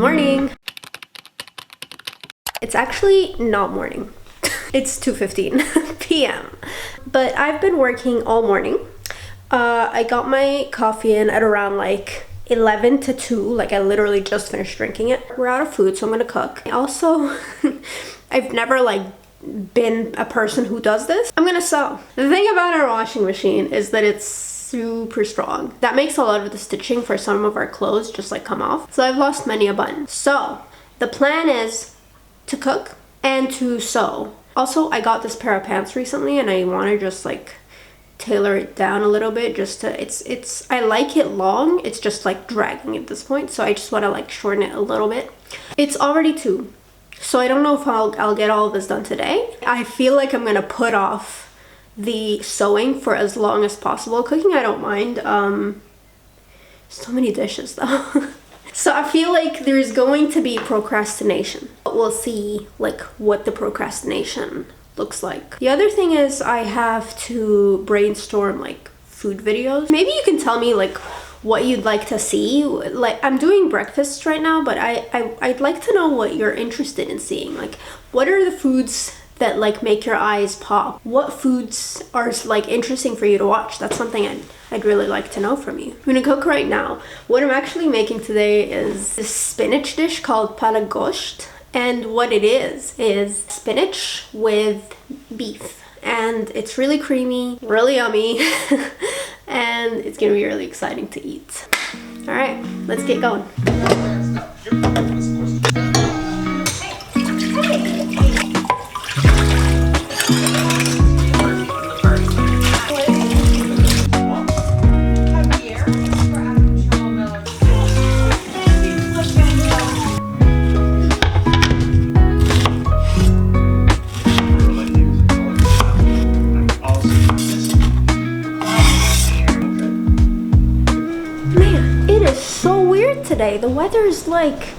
morning. It's actually not morning. It's 2:15 p.m. But I've been working all morning. I got my coffee in at around like 11 to 2. Like I literally just finished drinking it. We're out of food, so I'm gonna cook. Also, I've never like been a person who does this. I'm gonna sew. The thing about our washing machine is that it's super strong. That makes a lot of the stitching for some of our clothes just like come off. So I've lost many a button. So the plan is to cook and to sew. Also, I got this pair of pants recently and I want to just like tailor it down a little bit just to, I like it long, it's just like dragging at this point, so I just want to like shorten it a little bit. It's already 2, so I don't know if I'll get all of this done today. I feel like I'm gonna put off the sewing for as long as possible. Cooking I don't mind, so many dishes though. So I feel like there's going to be procrastination, but we'll see like what the procrastination looks like. The other thing is I have to brainstorm like food videos. Maybe you can tell me like what you'd like to see. Like I'm doing breakfasts right now, but I'd like to know what you're interested in seeing. Like what are the foods that like make your eyes pop? What foods are like interesting for you to watch? That's something I'd really like to know from you. I'm gonna cook right now. What I'm actually making today is this spinach dish called Palak Gosht. And what it is spinach with beef. And it's really creamy, really yummy, and it's gonna be really exciting to eat. All right, let's get going. Today the weather's like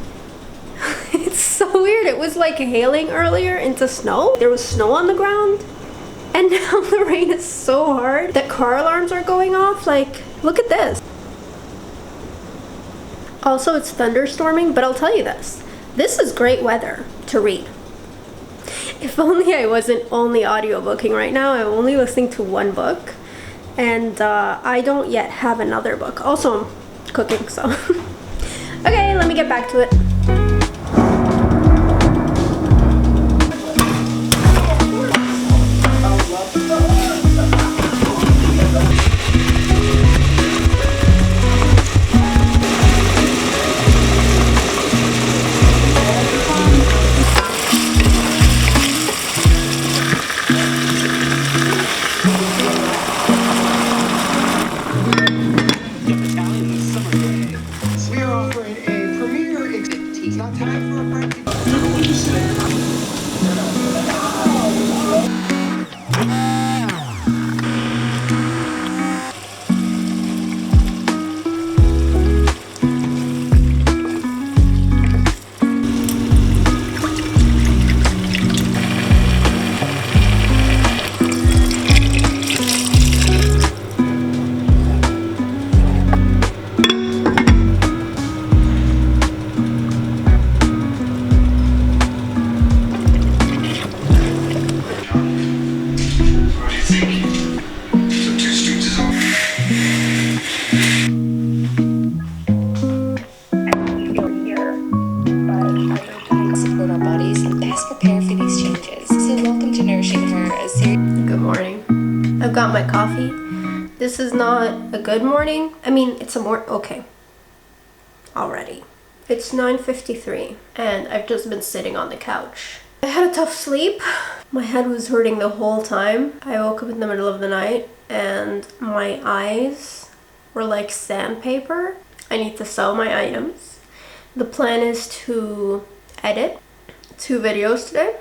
it's so weird. It was like hailing earlier into snow. There was snow on the ground and now the rain is so hard that car alarms are going off. Like look at this. Also it's thunderstorming, but I'll tell you this is great weather to read. If only I wasn't only audiobooking right now. I'm only listening to one book and I don't yet have another book. Also I'm cooking, so okay, let me get back to it. Got my coffee. This is not a good morning. I mean, it's a okay. Already. It's 9:53 and I've just been sitting on the couch. I had a tough sleep. My head was hurting the whole time. I woke up in the middle of the night and my eyes were like sandpaper. I need to sew my items. The plan is to edit 2 videos today.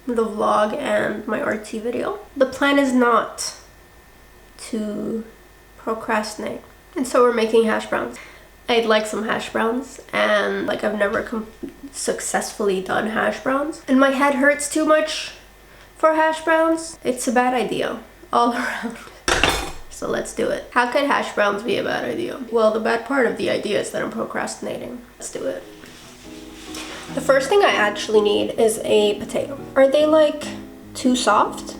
The vlog and my RT video. The plan is not to procrastinate. And so we're making hash browns. I'd like some hash browns and like I've never successfully done hash browns. And my head hurts too much for hash browns. It's a bad idea all around. So let's do it. How could hash browns be a bad idea? Well, the bad part of the idea is that I'm procrastinating. Let's do it. The first thing I actually need is a potato. Are they like too soft?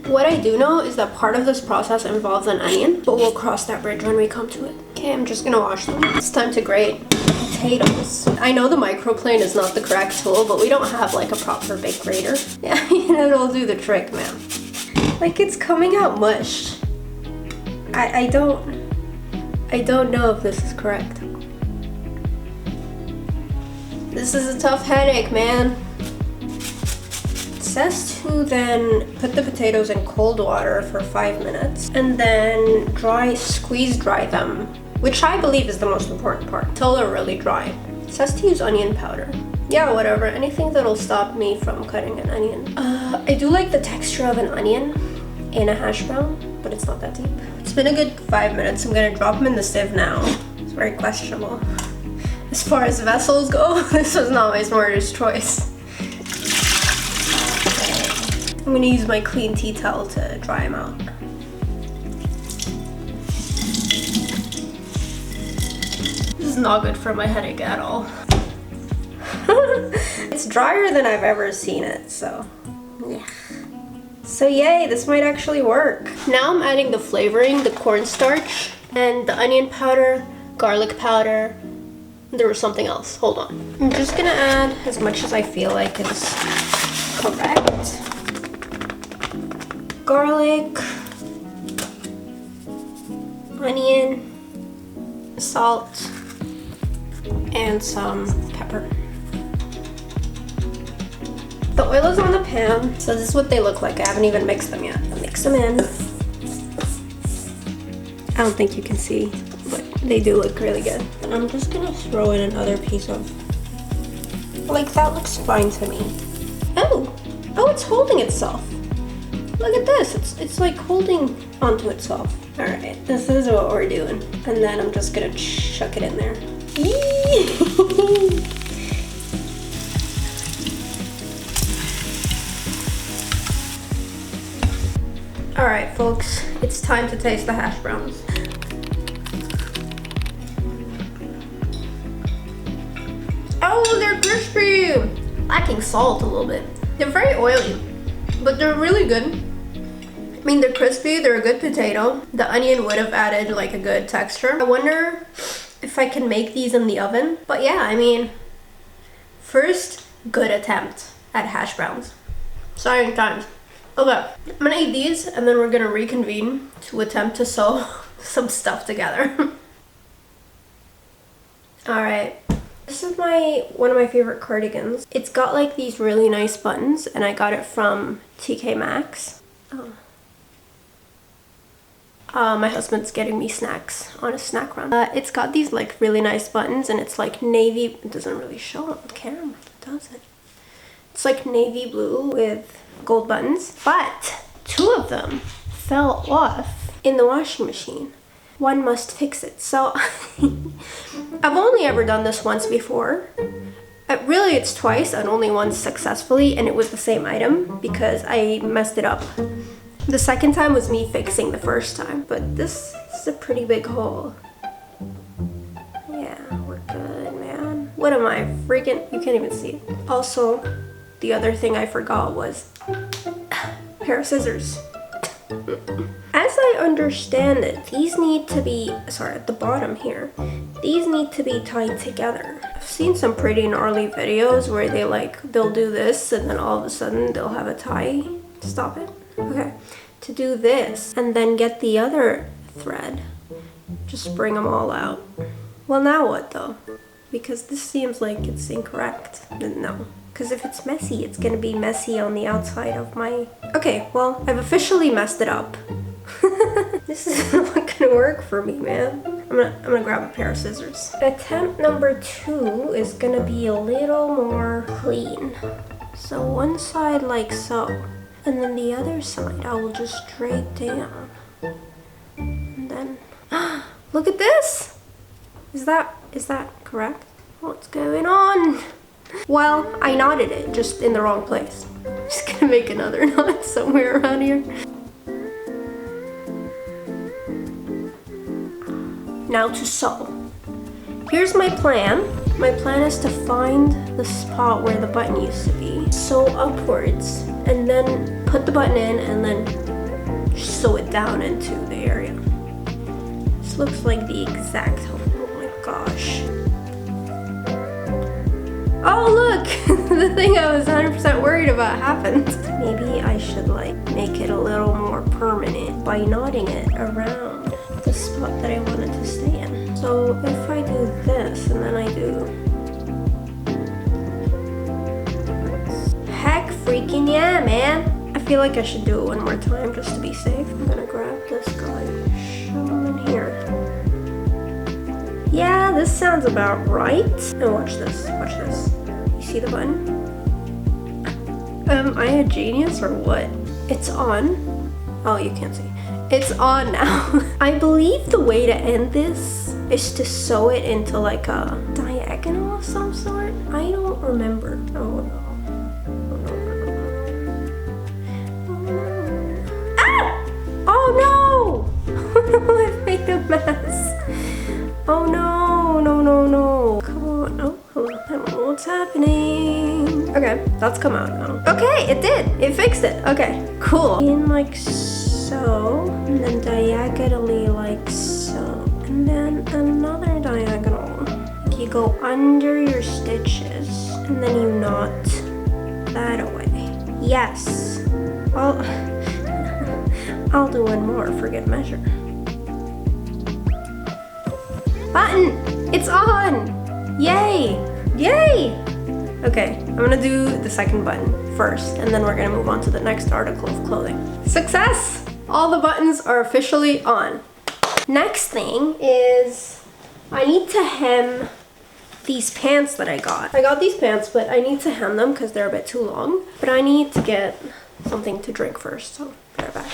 What I do know is that part of this process involves an onion, but we'll cross that bridge when we come to it. Okay, I'm just gonna wash them. It's time to grate potatoes. I know the microplane is not the correct tool, but we don't have like a proper big grater. Yeah, you know, it'll do the trick, man. Like, it's coming out mush. I don't know if this is correct. This is a tough headache, man. It says to then put the potatoes in cold water for 5 minutes and then squeeze dry them, which I believe is the most important part, until they're really dry. It says to use onion powder. Yeah, whatever, anything that'll stop me from cutting an onion. I do like the texture of an onion in a hash brown, but it's not that deep. It's been a good 5 minutes. I'm gonna drop them in the sieve now. It's very questionable. As far as vessels go, this was not my smartest choice. I'm gonna use my clean tea towel to dry them out. This is not good for my headache at all. It's drier than I've ever seen it, so yeah. So yay, this might actually work. Now I'm adding the flavoring, the cornstarch, and the onion powder, garlic powder. There was something else, hold on. I'm just gonna add as much as I feel like is correct. Garlic, onion, salt, and some pepper. The oil is on the pan, so this is what they look like. I haven't even mixed them yet. I'll mix them in. I don't think you can see, but they do look really good. I'm just gonna throw in another piece of, like, that looks fine to me. Oh, it's holding itself. Look at this, it's like holding onto itself. All right, this is what we're doing. And then I'm just gonna chuck it in there. All right, folks, it's time to taste the hash browns. Oh, they're crispy! Lacking salt a little bit. They're very oily, but they're really good. I mean, they're crispy, they're a good potato. The onion would have added like a good texture. I wonder if I can make these in the oven. But yeah, I mean, first good attempt at hash browns. Exciting times. Okay, I'm gonna eat these and then we're gonna reconvene to attempt to sew some stuff together. All right, this is one of my favorite cardigans. It's got like these really nice buttons and I got it from TK Maxx. My husband's getting me snacks on a snack run. It's got these like really nice buttons and it's like navy, it doesn't really show on camera, does it? It's like navy blue with gold buttons, but 2 of them fell off in the washing machine. One must fix it. So I've only ever done this once before. Really, it's twice and only once successfully, and it was the same item because I messed it up. The second time was me fixing the first time, but this is a pretty big hole. Yeah, we're good, man. What am I, freaking? You can't even see it. Also, the other thing I forgot was a pair of scissors. As I understand it, these need to be, sorry, at the bottom here, these need to be tied together. I've seen some pretty gnarly videos where they'll do this and then all of a sudden they'll have a tie. Stop it. Okay, to do this and then get the other thread, just bring them all out. Well, now what though? Because this seems like it's incorrect. No. Because if it's messy, it's gonna be messy on the outside of my... Okay, well, I've officially messed it up. This is not gonna work for me, man. I'm gonna grab a pair of scissors. Attempt number 2 is gonna be a little more clean. So one side like so, and then the other side I will just straight down. And then, look at this! Is that correct? What's going on? Well, I knotted it, just in the wrong place. I'm just gonna make another knot somewhere around here. Now to sew. Here's my plan. My plan is to find the spot where the button used to be. Sew upwards and then put the button in and then sew it down into the area. This looks like the exact hole. Oh my gosh. Oh look! The thing I was 100% worried about happened. Maybe I should like make it a little more permanent by knotting it around the spot that I wanted to stay in. So if I do this and then I do... Heck freaking yeah, man! I feel like I should do it one more time just to be safe. I'm gonna grab this guy, shove him in here. Yeah, this sounds about right. And watch this, watch this. You see the button? Am I a genius or what? It's on. Oh, you can't see. It's on now. I believe the way to end this is to sew it into like a diagonal of some sort. I don't remember. Oh no. Oh no! I've made a mess. Oh no, no, no, no. Come on. Oh, hello. I don't know what's happening. Okay, that's come out now. Okay, it did. It fixed it. Okay, cool. In like so, and then diagonally like so, and then another diagonal. You go under your stitches, and then you knot that away. Yes. I'll do one more for good measure. Button! It's on! Yay! Yay! Okay, I'm gonna do the second button first, and then we're gonna move on to the next article of clothing. Success! All the buttons are officially on. Next thing is I need to hem these pants that I got. I got these pants, but I need to hem them because they're a bit too long. But I need to get something to drink first, so be right back.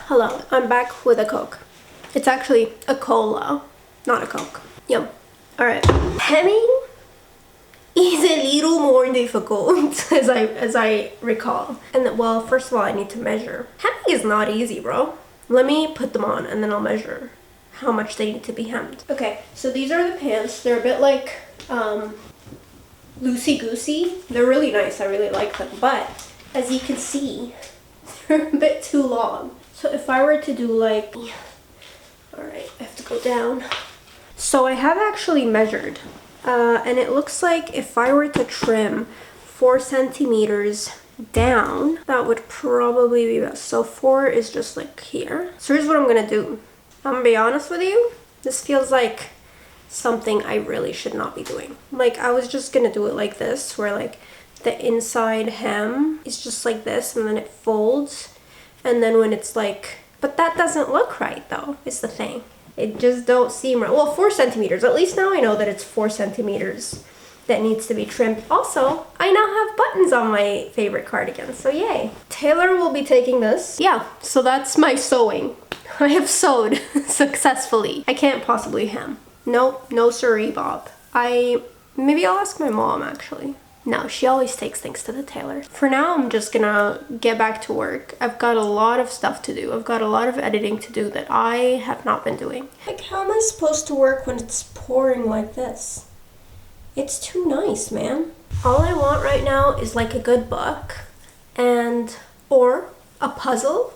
Hello, I'm back with a Coke. It's actually a cola, not a Coke. Yum. All right. Hemming is a little more difficult as I recall. And well, first of all, I need to measure. Hemming is not easy, bro. Let me put them on and then I'll measure how much they need to be hemmed. Okay, so these are the pants. They're a bit like loosey-goosey. They're really nice. I really like them. But as you can see, they're a bit too long. So if I were to do like, all right, I have to go down. So I have actually measured, and it looks like if I were to trim 4 centimeters down, that would probably be best. So 4 is just like here. So here's what I'm gonna do. I'm gonna be honest with you. This feels like something I really should not be doing. Like I was just gonna do it like this, where like the inside hem is just like this, and then it folds. And then when it's like, but that doesn't look right though, is the thing. It just don't seem right. Well, 4 centimeters. At least now I know that it's 4 centimeters that needs to be trimmed. Also, I now have buttons on my favorite cardigan, so yay. Taylor will be taking this. Yeah, so that's my sewing. I have sewed successfully. I can't possibly hem. Nope, no siree, Bob. Maybe I'll ask my mom actually. No, she always takes things to the tailor. For now, I'm just gonna get back to work. I've got a lot of stuff to do. I've got a lot of editing to do that I have not been doing. Like, how am I supposed to work when it's pouring like this? It's too nice, man. All I want right now is like a good book or a puzzle.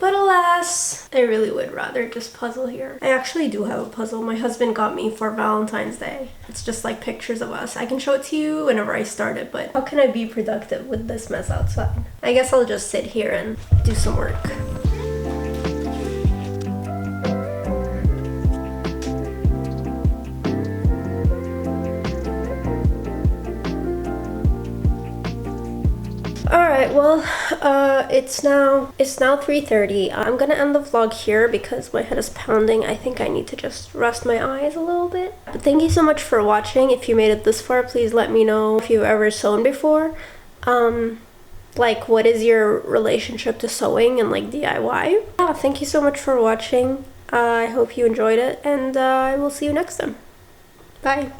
But alas, I really would rather just puzzle here. I actually do have a puzzle my husband got me for Valentine's Day. It's just like pictures of us. I can show it to you whenever I start it, but how can I be productive with this mess outside? I guess I'll just sit here and do some work. Alright, well, it's now 3:30. I'm gonna end the vlog here because my head is pounding. I think I need to just rest my eyes a little bit. But thank you so much for watching. If you made it this far, please let me know if you've ever sewn before. Like, what is your relationship to sewing and like DIY? Yeah, thank you so much for watching. I hope you enjoyed it, and I will see you next time. Bye.